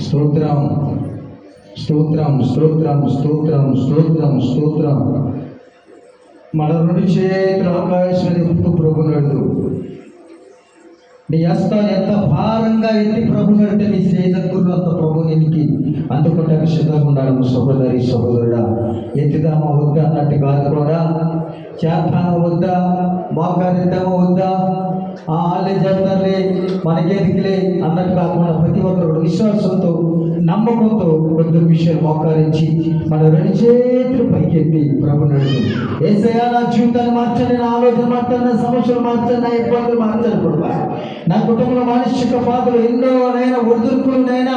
స్తోత్రం, స్తోత్రం, స్తోత్రం, స్తోత్రం, స్తోత్రం, స్తోత్రం. మన రెండు చేతులు ఆకాశం ప్రభు నడు. నీ హస్తాలు ఎంత భారంగా ఎత్తి ప్రభు నడితే నీ స్నేహితులు అంత ప్రభు నీకు అందుకుంటానికి సిద్ధంగా ఉండాలి. సహోదరి సహోదరుడా, ఎత్తిదామా వద్దా అన్నట్టు కాదు కూడా, చేద్దామా వద్దా, మోకారిద్దామా వద్దా, వాళ్ళే చెప్తారులే మనకేదికిలే అన్నట్టు కాకుండా ప్రతి ఒక్కరు విశ్వాసంతో నమ్మకంతో కొద్ది విషయాలు మోకారించి మన రెండు చేతులు పైకెత్తి ప్రభు నడుపు. యేసయ్యా, నా జీవితాన్ని మార్చండి, నా ఆలోచన మార్చండి, నా సమస్యలు మార్చండి, నా ఇబ్బందులు మార్చండి ప్రభా. నా కుటుంబంలో మానసిక బాధలు ఎన్నో నైనా ఒడిదుడుకులునైనా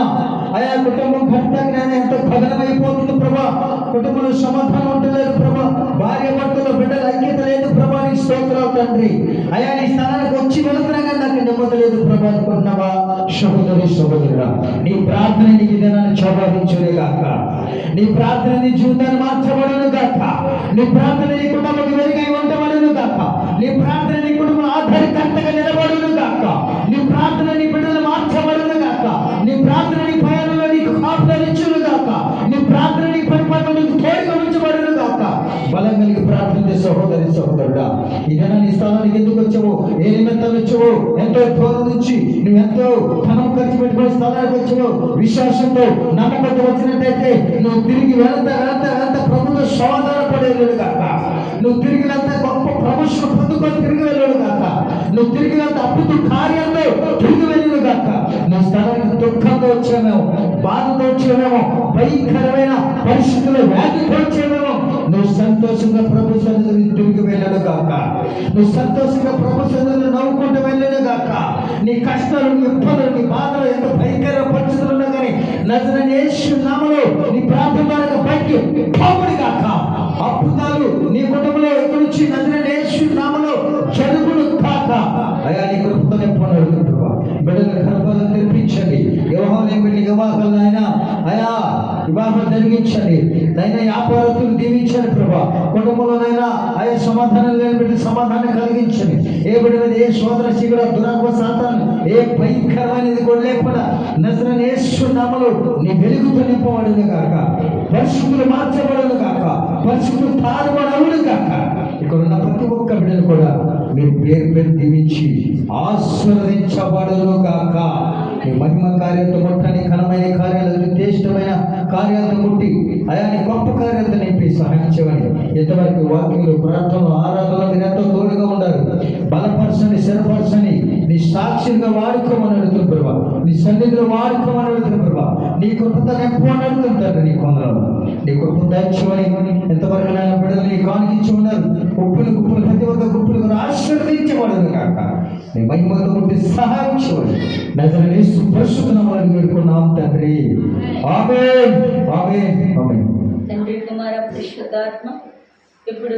ఆయా కుటుంబం భర్తకైనా ఎంతో కథనమైపోతుంది ప్రభా. కుటుంబంలో సమాధానం ఉండలేదు ప్రభా. భార్య భర్తలో బిడ్డల ఐక్యత లేదు ప్రభా. నీ స్తోత్రాలు తండ్రి. అయా నీ స్థానానికి వచ్చి వెళుతున్నాగా నాకు నెమ్మది లేదు ప్రభా అనుకుంటున్నావా? సహోదరి సహోదరుడా, నీ ప్రార్థన నీ విధానాన్ని చోదించునే గాక. నీ ప్రార్థన నీ జీవితాన్ని మార్చబడును గాక. నీ ప్రార్థన నీ కుటుంబం వెలుగై ఉండబడును గాక. నీ ప్రార్థన నీ కుటుంబం ఆధారితంగా నిలబడును గాక. నీ ప్రార్థన నీ బిడ్డలు మార్చబడును గాక. నీ ప్రార్థన నీ పయనంలో నీకు కాపుదరించును గాక. నీ ప్రార్థన నీ పరిపాలన నీకు తోడుగా ఉంచబడును గాక. బలం కలిగి ప్రార్థించే సహోదరి సహోదరుడా, ఇదైనా నీ స్థానానికి ఎందుకు వచ్చావో, ఏ నిమిత్తం వచ్చావో, ఎంతో దూరం నుంచి నువ్వెంతో ధనం ఖర్చు పెట్టుకుని స్థానానికి వచ్చావో విశ్వాసంతో నమ్మకంతో వచ్చినట్టయితే నువ్వు తిరిగి వెళ్తా ప్రభుత్వ సమాధాన పడేవాడు కాక. నువ్వు తిరిగి వెళ్తా గొప్ప ప్రమోషన్ పొందుకొని తిరిగి వెళ్ళాడు కాక. నువ్వు తిరిగి వెళ్తా అద్భుత కార్యంలో తిరిగి వెళ్ళాడు కాక. నువ్వు స్థలానికి దుఃఖంతో వచ్చామేమో, బాధతో వచ్చామేమో, భయంకరమైన పరిస్థితుల్లో వ్యాధితో వచ్చామేమో, నువ్వు సంతోషంగా ప్రభు సన్నిధిని తిరిగి వెళ్ళాడు కాక. నువ్వు సంతోషంగా ప్రభు సన్నిధిని నవ్వుకుంటూ వెళ్ళాడు కాక. నీ కష్టాలు, నీ ఇబ్బందులు, నీ బాధలు ఎంత భయంకర పరిస్థితులు ఉన్నా కానీ నజరేయుడైన యేసు నామములో నీ ప్రార్థన ద్వారా పైకి పోవును గాక. అద్భుతాలు నీ కుటుంబంలో ఎక్కడి నుంచి నజరేయుడైన యేసు నామములో జరుగును గాక. అయా నీ కృపతో నింపండి ప్రభా. బిడ్డల గర్భాలను తెరిపించండి. వివాహం లేని వివాహాలు అయినా అయా వివాహం జరిగించండి. నైనా వ్యాపారస్తులు దీవించండి ప్రభా. కుటుంబంలోనైనా ఆయా సమాధానం లేని బిడ్డ సమాధానం కలిగించండి. ఏ బిడ్డ మీద ఏ సోదర శిగుడ దురాత్మ సాతాను ఏ భయంకరమైనది కూడా లేకుండా నజరేయుడైన యేసు నామములో నీ వెలుగుతో నింపబడును గాక. పరిస్థితులు మార్చబడును గాక. పరిస్థితులు తారుబడవును గాక. ఇక్కడ ఉన్న ప్రతి ఒక్క బిడ్డను కూడా మీరు పేరు పేరు దీవించి ఆశీర్వదించబడును గాక. నీ మహిమ కార్యాలతో ముట్టని ఘనమైన కార్యాలతో శ్రేష్టమైన కార్యాలతో ముట్టి అయాని గొప్ప కార్యాలతో నింపి సహాయం చేయమని ఎంతవరకు వాక్యంలో ప్రార్థనలు ఆరాధనలు మీరు ఎంతో తోడుగా ఉండారు. బలపరచని స్థిరపరచని నీ సాక్షిగా వాడుకోమని అడుగుతున్న ప్రభా. నీ సన్నిధిలో వాడుకోమని అడుగుతున్న ప్రభా. నీ కృపతో నింపమని అడుగుతుంటారు. నీ కొందరు నీ కృప దాచుమని ఎంతవరకు నాయన బిడ్డలు నీ కానికించి ఉన్నారు. గుప్పులు ప్రతి ఒక్క గుప్పులు ఆశీర్వదించబడదు కాక. నీ మహిమతో ఉంటే సహాయం చేయమని నజరేయుడైన యేసు పరిశుద్ధ నామములో వేడుకున్నాం తండ్రి. ఆమేన్, ఆమేన్, ఆమేన్. తండ్రి, కుమార, పరిశుద్ధాత్మ ఇప్పుడు